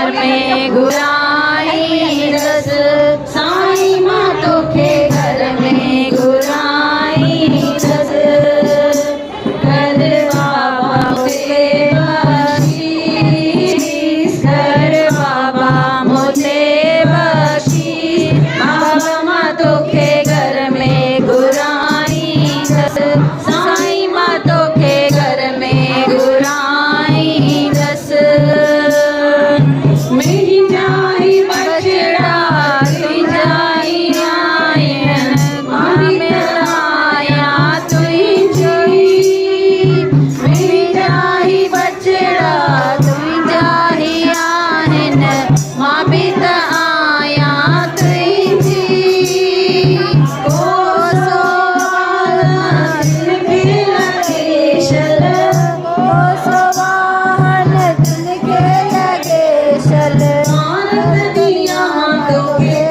घर में घुराई दस साईं मां तोखे घर में घुराई दस कर बाबा मुझे बख्शीश कर बाबा मुझे बख्शीश बाबा मां तोखे घर में घुराई दस साईं मां तोखे घर में घुराई दस मेरी जाई बछड़ा तुई जाई आयन मां मिलाया तुई जी मेरी जाई बछड़ा तुई जाई आयन मां भी त आया तुई जी ओ सोवान दिल के लगे शल ओ सोवान दिल के लगे शल आनंद दिया तोखे